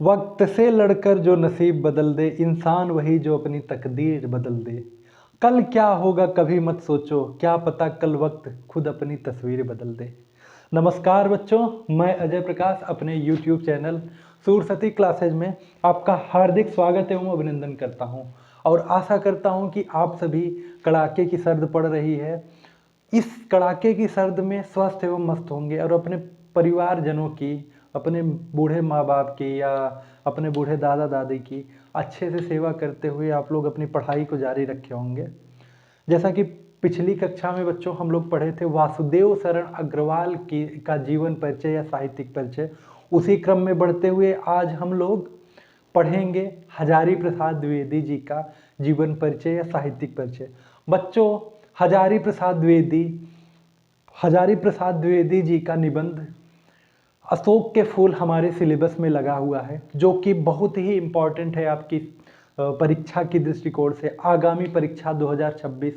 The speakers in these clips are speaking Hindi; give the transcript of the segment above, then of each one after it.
वक्त से लड़कर जो नसीब बदल दे, इंसान वही जो अपनी तकदीर बदल दे। कल क्या होगा कभी मत सोचो, क्या पता कल वक्त खुद अपनी तस्वीर बदल दे। नमस्कार बच्चों, मैं अजय प्रकाश अपने YouTube चैनल सूरसती क्लासेज में आपका हार्दिक स्वागत एवं अभिनंदन करता हूं और आशा करता हूं कि आप सभी कड़ाके की सर्द पड़ रही है, इस कड़ाके की सर्द में स्वस्थ एवं मस्त होंगे और अपने परिवारजनों की, अपने बूढ़े माँ बाप की या अपने बूढ़े दादा दादी की अच्छे से सेवा करते हुए आप लोग अपनी पढ़ाई को जारी रखे होंगे। जैसा कि पिछली कक्षा में बच्चों हम लोग पढ़े थे वासुदेव शरण अग्रवाल की का जीवन परिचय या साहित्यिक परिचय, उसी क्रम में बढ़ते हुए आज हम लोग पढ़ेंगे हजारी प्रसाद द्विवेदी जी का जीवन परिचय या साहित्यिक परिचय। बच्चों, हजारी प्रसाद द्विवेदी जी का निबंध अशोक के फूल हमारे सिलेबस में लगा हुआ है, जो कि बहुत ही इम्पॉर्टेंट है आपकी परीक्षा की दृष्टिकोण से। आगामी परीक्षा 2026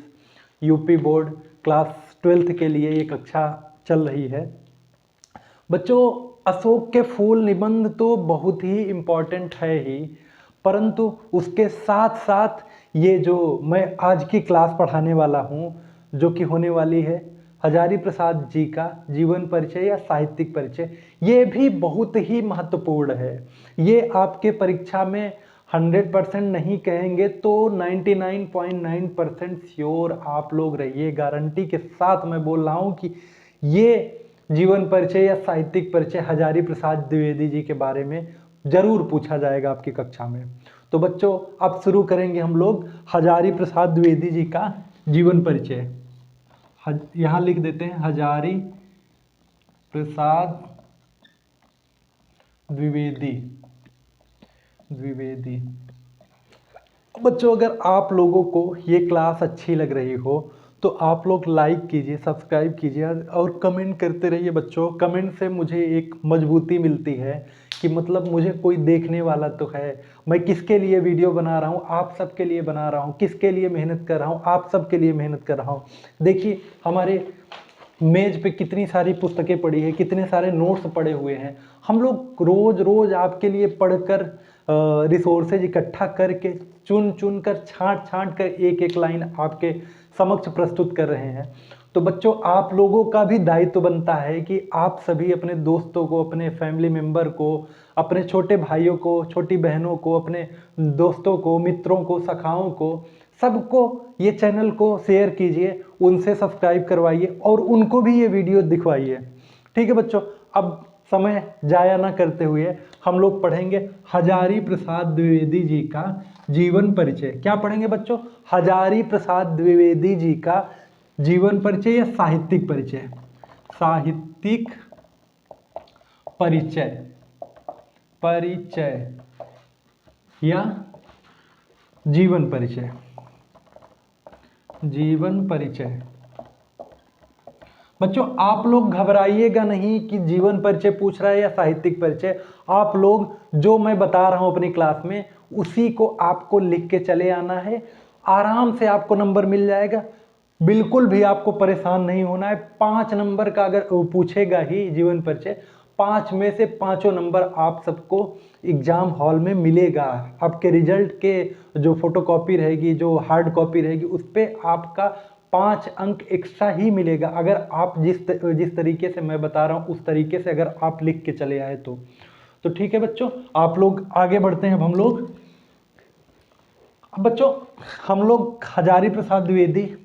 यूपी बोर्ड क्लास 12th के लिए ये कक्षा चल रही है। बच्चों, अशोक के फूल निबंध तो बहुत ही इम्पॉर्टेंट है ही, परंतु उसके साथ साथ ये जो मैं आज की क्लास पढ़ाने वाला हूँ, जो कि होने वाली है हजारी प्रसाद जी का जीवन परिचय या साहित्यिक परिचय, ये भी बहुत ही महत्वपूर्ण है। ये आपके परीक्षा में 100% नहीं कहेंगे तो 99.9% श्योर आप लोग रहिए, गारंटी के साथ मैं बोल रहा हूँ कि ये जीवन परिचय या साहित्यिक परिचय हजारी प्रसाद द्विवेदी जी के बारे में जरूर पूछा जाएगा आपकी कक्षा में। तो बच्चों, अब शुरू करेंगे हम लोग हजारी प्रसाद द्विवेदी जी का जीवन परिचय। यहाँ लिख देते हैं हजारी प्रसाद द्विवेदी। बच्चों, अगर आप लोगों को ये क्लास अच्छी लग रही हो तो आप लोग लाइक कीजिए, सब्सक्राइब कीजिए और कमेंट करते रहिए। बच्चों, कमेंट से मुझे एक मजबूती मिलती है कि मतलब मुझे कोई देखने वाला तो है। मैं किसके लिए वीडियो बना रहा हूँ? आप सबके लिए बना रहा हूँ। किसके लिए मेहनत कर रहा हूँ? आप सबके लिए मेहनत कर रहा हूँ। देखिए, हमारे मेज पे कितनी सारी पुस्तकें पड़ी है, कितने सारे नोट्स पड़े हुए हैं। हम लोग रोज रोज आपके लिए पढ़कर रिसोर्सेज इकट्ठा करके चुन चुन कर छांट छांट कर एक एक लाइन आपके समक्ष प्रस्तुत कर रहे हैं। तो बच्चों, आप लोगों का भी दायित्व बनता है कि आप सभी अपने दोस्तों को, अपने फैमिली मेम्बर को, अपने छोटे भाइयों को, छोटी बहनों को, अपने दोस्तों को, मित्रों को, सखाओं को, सबको ये चैनल को शेयर कीजिए, उनसे सब्सक्राइब करवाइए और उनको भी ये वीडियो दिखवाइए। ठीक है बच्चों, अब समय जाया ना करते हुए हम लोग पढ़ेंगे हजारी प्रसाद द्विवेदी जी का जीवन परिचय। क्या पढ़ेंगे बच्चों? हजारी प्रसाद द्विवेदी जी का जीवन परिचय या साहित्यिक परिचय। साहित्यिक परिचय या जीवन परिचय। बच्चों, आप लोग घबराइएगा नहीं कि जीवन परिचय पूछ रहा है या साहित्यिक परिचय। आप लोग जो मैं बता रहा हूं अपनी क्लास में उसी को आपको लिख के चले आना है। आराम से आपको नंबर मिल जाएगा, बिल्कुल भी आपको परेशान नहीं होना है। 5 नंबर का अगर पूछेगा ही जीवन परिचय, 5 में से 5 नंबर आप सबको एग्जाम हॉल में मिलेगा। आपके रिजल्ट के जो फोटोकॉपी रहेगी, जो हार्ड कॉपी रहेगी, उस पर आपका 5 अंक एक्स्ट्रा ही मिलेगा अगर आप जिस तरीके से मैं बता रहा हूँ उस तरीके से अगर आप लिख के चले आए तो ठीक है बच्चों, आप लोग आगे बढ़ते हैं। अब बच्चों, हम लोग हजारी प्रसाद द्विवेदी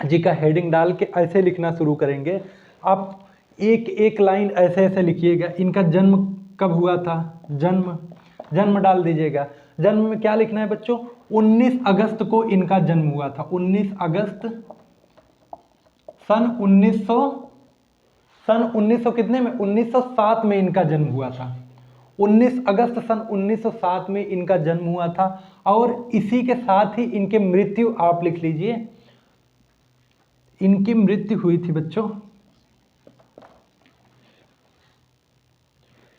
जी का हेडिंग डाल के ऐसे लिखना शुरू करेंगे। आप एक एक लाइन ऐसे ऐसे लिखिएगा। इनका जन्म कब हुआ था? जन्म डाल दीजिएगा। जन्म में क्या लिखना है बच्चों? 19 अगस्त को इनका जन्म हुआ था। 19 अगस्त सन 1900 कितने में? 1907 में इनका जन्म हुआ था। 19 अगस्त सन 1907 में इनका जन्म हुआ था और इसी के साथ ही इनके मृत्यु आप लिख लीजिए। इनकी मृत्यु हुई थी बच्चों,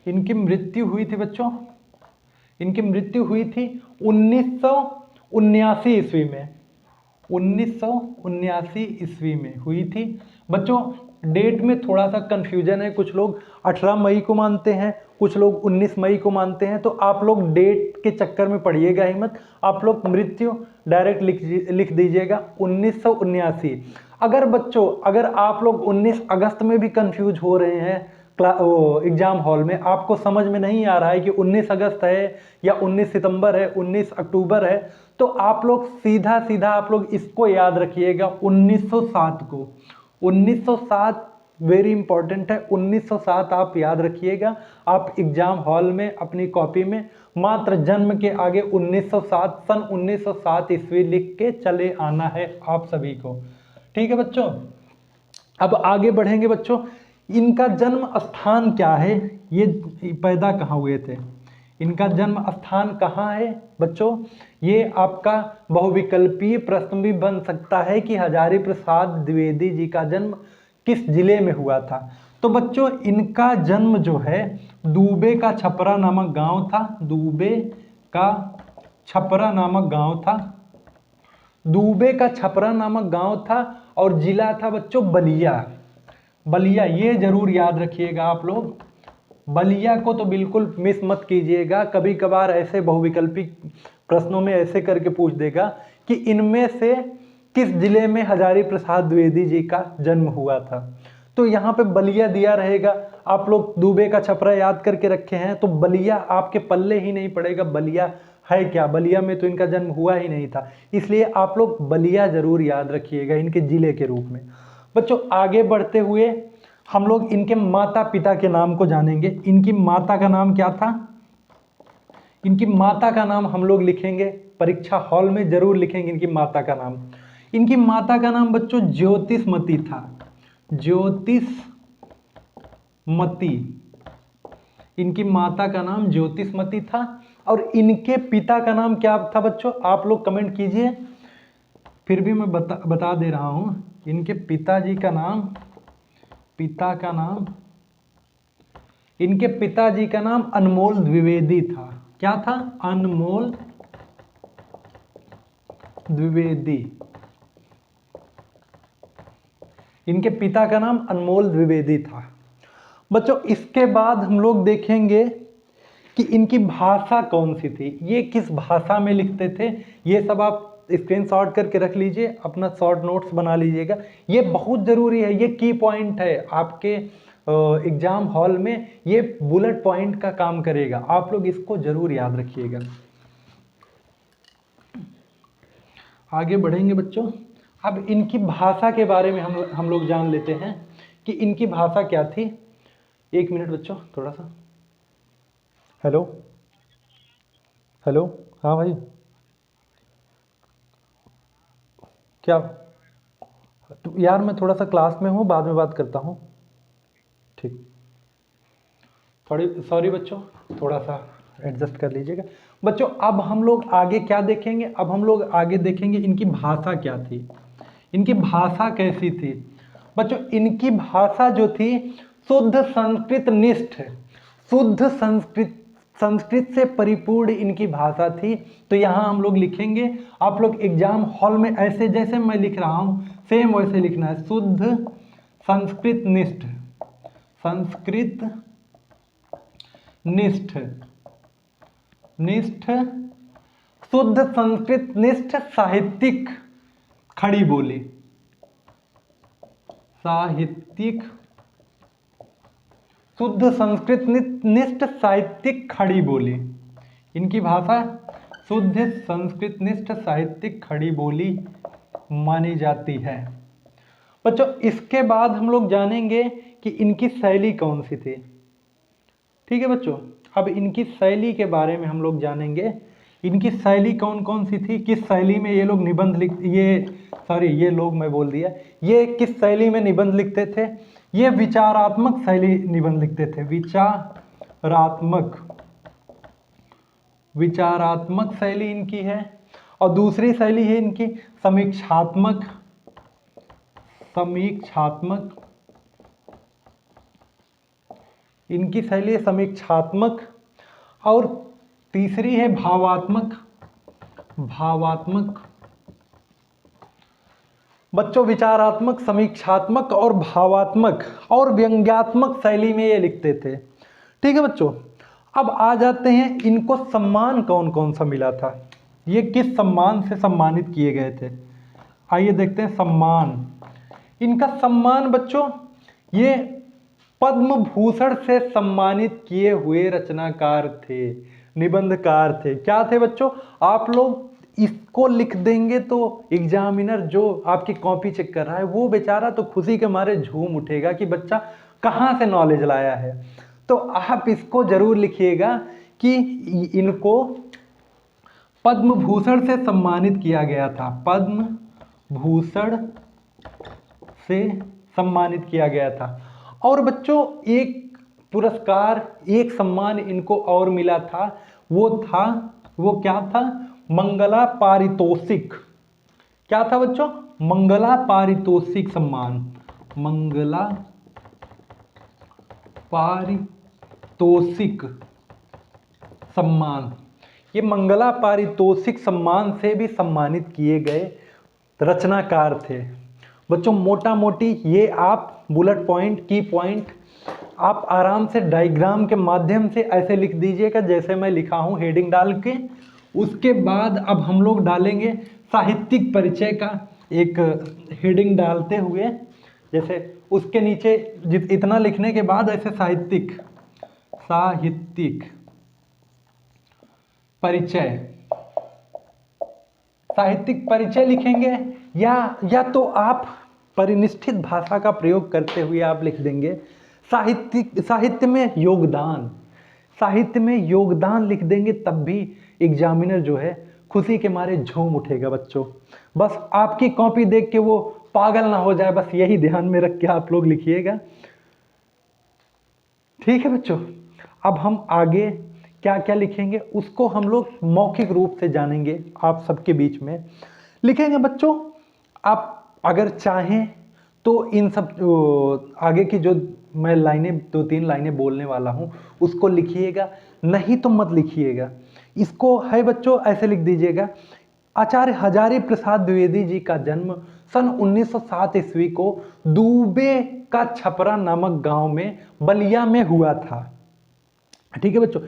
इनकी मृत्यु हुई थी 1979 ईस्वी में। 1979 ईस्वी में हुई थी बच्चों। डेट में थोड़ा सा कन्फ्यूजन है, कुछ लोग 18 मई को मानते हैं, कुछ लोग 19 मई को मानते हैं। तो आप लोग डेट के चक्कर में पड़िएगा ही मत, आप लोग मृत्यु डायरेक्ट लिख दीजिएगा 1979। अगर बच्चों अगर आप लोग 19 अगस्त में भी कंफ्यूज हो रहे हैं एग्जाम हॉल में, आपको समझ में नहीं आ रहा है कि 19 अगस्त है या 19 सितंबर है, 19 अक्टूबर है, तो आप लोग सीधा सीधा आप लोग इसको याद रखिएगा 1907 को। 1907 वेरी इंपॉर्टेंट है, 1907 आप याद रखिएगा। आप एग्जाम हॉल में अपनी कॉपी में मात्र जन्म के आगे 1907 सन 1907 ईस्वी लिख के चले आना है आप सभी को। ठीक है बच्चों, अब आगे बढ़ेंगे बच्चों। इनका जन्म स्थान क्या है, ये पैदा कहाँ हुए थे, इनका जन्म स्थान कहाँ है बच्चों। ये आपका बहुविकल्पीय प्रश्न भी बन सकता है कि हजारी प्रसाद द्विवेदी जी का जन्म किस जिले में हुआ था। तो बच्चों इनका जन्म जो है दूबे का छपरा नामक गांव था, दूबे का छपरा नामक गांव था, दूबे का छपरा नामक गांव था, और जिला था बच्चों बलिया। बलिया ये जरूर याद रखिएगा आप लोग, बलिया को तो बिल्कुल मिस मत कीजिएगा। कभी कभार ऐसे बहुविकल्पी प्रश्नों में ऐसे करके पूछ देगा कि इनमें से किस जिले में हजारी प्रसाद द्विवेदी जी का जन्म हुआ था, तो यहाँ पे बलिया दिया रहेगा। आप लोग दूबे का छपरा याद करके रखे हैं तो बलिया आपके पल्ले ही नहीं पड़ेगा, बलिया है क्या, बलिया में तो इनका जन्म हुआ ही नहीं था, इसलिए आप लोग बलिया जरूर याद रखिएगा इनके जिले के रूप में। बच्चों आगे बढ़ते हुए हम लोग इनके माता पिता के नाम को जानेंगे। इनकी माता का नाम क्या था, इनकी माता का नाम हम लोग लिखेंगे, परीक्षा हॉल में जरूर लिखेंगे इनकी माता का नाम। इनकी माता का नाम बच्चों ज्योतिषमती था, ज्योतिषमती, इनकी माता का नाम ज्योतिषमती था। और इनके पिता का नाम क्या था बच्चों, आप लोग कमेंट कीजिए, फिर भी मैं बता दे रहा हूं। इनके पिताजी का नाम, इनके पिताजी का नाम अनमोल द्विवेदी था। क्या था, अनमोल द्विवेदी, इनके पिता का नाम अनमोल द्विवेदी था। बच्चों इसके बाद हम लोग देखेंगे कि इनकी भाषा कौन सी थी, ये किस भाषा में लिखते थे, ये सब आप स्क्रीनशॉट करके रख लीजिए, अपना शॉर्ट नोट्स बना लीजिएगा, ये बहुत ज़रूरी है, ये की पॉइंट है आपके एग्जाम हॉल में, ये बुलेट पॉइंट का काम करेगा, आप लोग इसको जरूर याद रखिएगा। आगे बढ़ेंगे बच्चों, अब इनकी भाषा के बारे में हम लोग जान लेते हैं कि इनकी भाषा क्या थी। एक मिनट बच्चों थोड़ा सा, हेलो हेलो, हाँ भाई क्या, तो यार मैं थोड़ा सा क्लास में हूँ, बाद में बात करता हूँ, ठीक, थोड़ी सॉरी बच्चों, थोड़ा सा एडजस्ट कर लीजिएगा। बच्चों अब हम लोग आगे क्या देखेंगे, अब हम लोग आगे देखेंगे इनकी भाषा क्या थी, इनकी भाषा कैसी थी। बच्चों इनकी भाषा जो थी शुद्ध संस्कृत निष्ठ, शुद्ध संस्कृत से परिपूर्ण इनकी भाषा थी। तो यहाँ हम लोग लिखेंगे, आप लोग एग्जाम हॉल में ऐसे जैसे मैं लिख रहा हूँ सेम वैसे लिखना है, शुद्ध संस्कृत निष्ठ, संस्कृत निष्ठ, निष्ठ शुद्ध संस्कृत निष्ठ साहित्यिक खड़ी बोली, साहित्यिक शुद्ध संस्कृत निष्ठ साहित्यिक खड़ी बोली, इनकी भाषा शुद्ध संस्कृत निष्ठ साहित्यिक खड़ी बोली मानी जाती है। बच्चों इसके बाद हम लोग जानेंगे कि इनकी शैली कौन सी थी। ठीक है बच्चों, अब इनकी शैली के बारे में हम लोग जानेंगे, इनकी शैली कौन कौन सी थी, किस शैली में ये लोग निबंध ये लोग मैं बोल दिया, ये किस शैली में निबंध लिखते थे, ये विचारात्मक शैली निबंध लिखते थे, विचारात्मक शैली इनकी है। और दूसरी शैली है इनकी समीक्षात्मक, इनकी शैली है समीक्षात्मक। और तीसरी है भावात्मक, बच्चों विचारात्मक, समीक्षात्मक और भावात्मक और व्यंग्यात्मक शैली में ये लिखते थे। ठीक है बच्चों, अब आ जाते हैं इनको सम्मान कौन कौन सा मिला था, ये किस सम्मान से सम्मानित किए गए थे। आइए देखते हैं सम्मान। इनका सम्मान बच्चों, ये पद्म भूषण से सम्मानित किए हुए रचनाकार थे, निबंधकार थे। क्या थे बच्चों, आप लोग इसको लिख देंगे तो एग्जामिनर जो आपकी कॉपी चेक कर रहा है वो बेचारा तो खुशी के मारे झूम उठेगा कि बच्चा कहाँ से नॉलेज लाया है। तो आप इसको जरूर लिखिएगा कि इनको पद्म भूषण से सम्मानित किया गया था, पद्म भूषण से सम्मानित किया गया था। और बच्चों एक पुरस्कार, एक सम्मान इनको और मिला था, वो क्या था, मंगला पारितोषिक। क्या था बच्चों, मंगला पारितोषिक सम्मान, मंगला पारितोषिक सम्मान। ये मंगला पारितोषिक सम्मान से भी सम्मानित किए गए रचनाकार थे। बच्चों मोटा मोटी ये आप बुलेट पॉइंट, की पॉइंट आप आराम से डायग्राम के माध्यम से ऐसे लिख दीजिएगा जैसे मैं लिखा हूँ हेडिंग डाल के। उसके बाद अब हम लोग डालेंगे साहित्यिक परिचय का एक हेडिंग डालते हुए, जैसे उसके नीचे इतना लिखने के बाद ऐसे साहित्यिक परिचय, साहित्यिक परिचय लिखेंगे, या तो आप परिनिष्ठित भाषा का प्रयोग करते हुए आप लिख देंगे साहित्य में योगदान, साहित्य में योगदान लिख देंगे, तब भी एग्जामिनर जो है खुशी के मारे झूम उठेगा बच्चों। बस आपकी कॉपी देख के वो पागल ना हो जाए, बस यही ध्यान में रख के आप लोग लिखिएगा। ठीक है बच्चों, अब हम आगे क्या क्या लिखेंगे उसको हम लोग मौखिक रूप से जानेंगे, आप सबके बीच में लिखेंगे बच्चों। आप अगर चाहें तो इन सब आगे की जो मैं लाइनें, 2-3 लाइनें बोलने वाला हूँ उसको लिखिएगा, नहीं तो मत लिखिएगा। इसको है बच्चों ऐसे लिख दीजिएगा, आचार्य हजारी प्रसाद द्विवेदी जी का जन्म सन 1907 ईस्वी को दूबे का छपरा नामक गांव में बलिया में हुआ था। ठीक है बच्चों,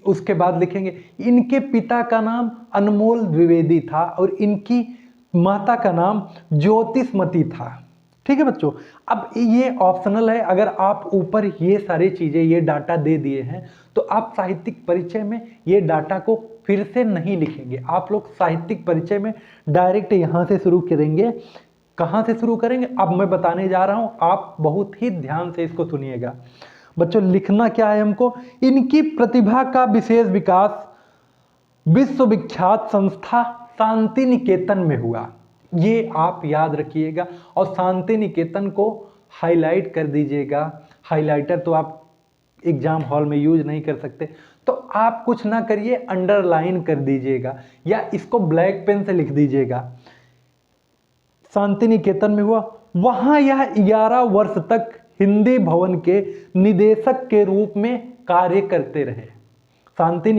उसके बाद लिखेंगे इनके पिता का नाम अनमोल द्विवेदी था और इनकी माता का नाम ज्योतिषमती था। ठीक है बच्चों, अब ये ऑप्शनल है, अगर आप ऊपर ये सारी चीजें, ये डाटा दे दिए हैं तो आप साहित्यिक परिचय में ये डाटा को फिर से नहीं लिखेंगे। आप लोग साहित्यिक परिचय में डायरेक्ट यहाँ से शुरू करेंगे। कहाँ से शुरू करेंगे अब मैं बताने जा रहा हूँ, आप बहुत ही ध्यान से इसको सुनिएगा। बच्चों लिखना क्या है हमको, इनकी प्रतिभा का विशेष विकास विश्वविख्यात संस्था शांति निकेतन में हुआ। ये आप याद रखिएगा और शांति निकेतन को हाईलाइट कर दीजिएगा। हाइलाइटर तो आप एग्जाम हॉल में यूज नहीं कर सकते, तो आप कुछ ना करिए, अंडरलाइन कर दीजिएगा या इसको ब्लैक पेन से लिख दीजिएगा। शांति निकेतन में हुआ, वहां यह 11 वर्ष तक हिंदी भवन के निदेशक के रूप में कार्य करते रहे। शांति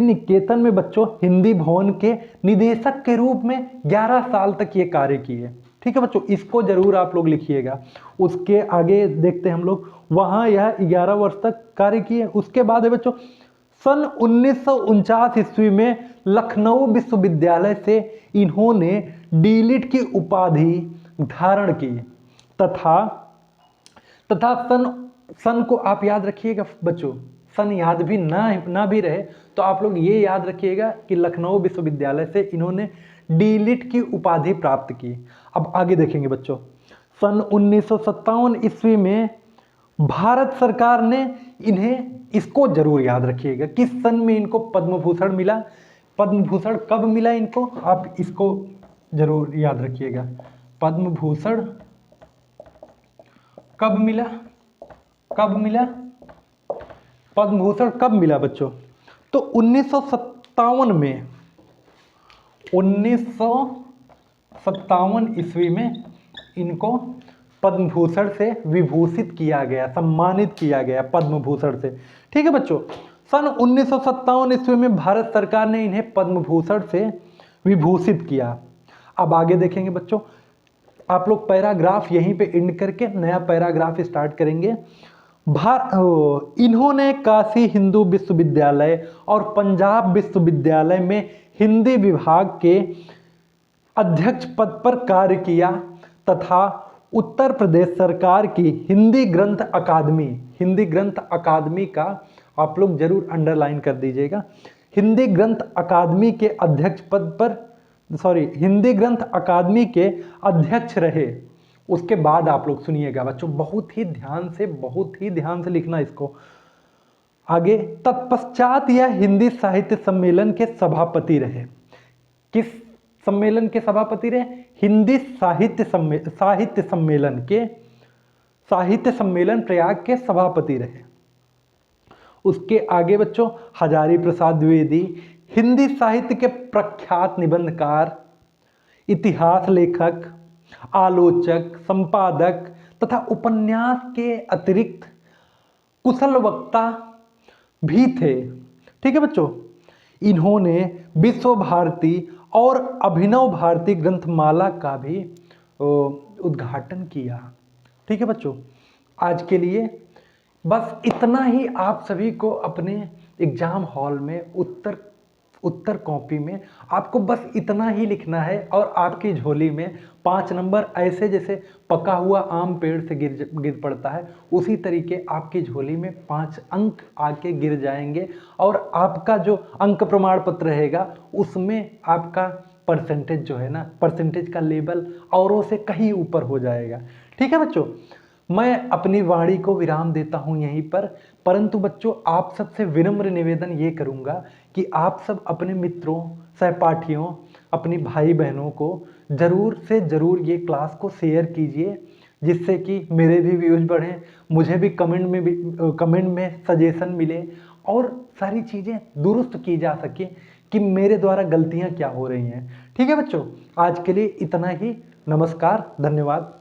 निकेतन में बच्चों हिंदी भवन के निदेशक के रूप में 11 साल तक ये कार्य किए। ठीक है बच्चों, इसको जरूर आप लोग लिखिएगा। उसके आगे देखते हैं हम लोग, वहां यह 11 वर्ष तक कार्य किए। उसके बाद है बच्चों सन 1949 ईस्वी में लखनऊ विश्वविद्यालय से इन्होंने डीलिट की उपाधि धारण की तथा सन को आप याद रखिएगा बच्चों, सन याद भी ना भी रहे तो आप लोग ये याद रखिएगा कि लखनऊ विश्वविद्यालय से इन्होंने डीलिट की उपाधि प्राप्त की। अब आगे देखेंगे बच्चों, सन 1957 ईस्वी में भारत सरकार ने इन्हें, इसको जरूर याद रखिएगा किस सन में इनको पद्म भूषण मिला। पद्म भूषण कब मिला इनको, आप इसको जरूर याद रखिएगा। पद्म भूषण कब मिला, पद्म भूषण कब मिला बच्चों, तो 1957 में, 1957 ईस्वी में इनको पद्म भूषण से विभूषित किया गया, सम्मानित किया गया पद्म भूषण से। ठीक है बच्चों, सन 1957 ईस्वी में भारत सरकार ने इन्हें पद्म भूषण से विभूषित किया। अब आगे देखेंगे बच्चों, आप लोग पैराग्राफ यहीं पे एंड करके नया पैराग्राफ स्टार्ट करेंगे। इन्होंने काशी हिंदू विश्वविद्यालय और पंजाब विश्वविद्यालय में हिंदी विभाग के अध्यक्ष पद पर कार्य किया तथा उत्तर प्रदेश सरकार की हिंदी ग्रंथ अकादमी का आप लोग जरूर अंडरलाइन कर दीजिएगा, हिंदी ग्रंथ अकादमी के अध्यक्ष पद पर हिंदी ग्रंथ अकादमी के अध्यक्ष रहे। उसके बाद आप लोग सुनिएगा बच्चों, बहुत ही ध्यान से लिखना इसको। आगे, तत्पश्चात यह हिंदी साहित्य सम्मेलन के सभापति रहे। किस सम्मेलन के सभापति रहे? हिंदी साहित्य सम्मेलन प्रयाग के सभापति रहे। उसके आगे बच्चों, हजारी प्रसाद द्विवेदी हिंदी साहित्य के प्रख्यात निबंधकार, इतिहास लेखक, आलोचक, संपादक तथा उपन्यास के अतिरिक्त कुशल वक्ता भी थे। ठीक है बच्चों, इन्होंने विश्व भारती और अभिनव भारती ग्रंथमाला का भी उद्घाटन किया। ठीक है बच्चों, आज के लिए बस इतना ही। आप सभी को अपने एग्जाम हॉल में उत्तर कॉपी में आपको बस इतना ही लिखना है और आपकी झोली में 5 नंबर ऐसे जैसे पका हुआ आम पेड़ से गिर पड़ता है, उसी तरीके आपकी झोली में 5 अंक आके गिर जाएंगे और आपका जो अंक प्रमाण पत्र रहेगा उसमें आपका परसेंटेज जो है ना, परसेंटेज का लेवल औरों से कहीं ऊपर हो जाएगा। ठीक है बच्चों, मैं अपनी वाणी को विराम देता हूं यहीं पर, परंतु बच्चों आप सबसे विनम्र निवेदन ये करूंगा कि आप सब अपने मित्रों, सहपाठियों, अपनी भाई बहनों को ज़रूर से ज़रूर ये क्लास को शेयर कीजिए, जिससे कि मेरे भी व्यूज बढ़ें, मुझे भी कमेंट में सजेशन मिले और सारी चीज़ें दुरुस्त की जा सके कि मेरे द्वारा गलतियाँ क्या हो रही हैं। ठीक है बच्चों, आज के लिए इतना ही। नमस्कार, धन्यवाद।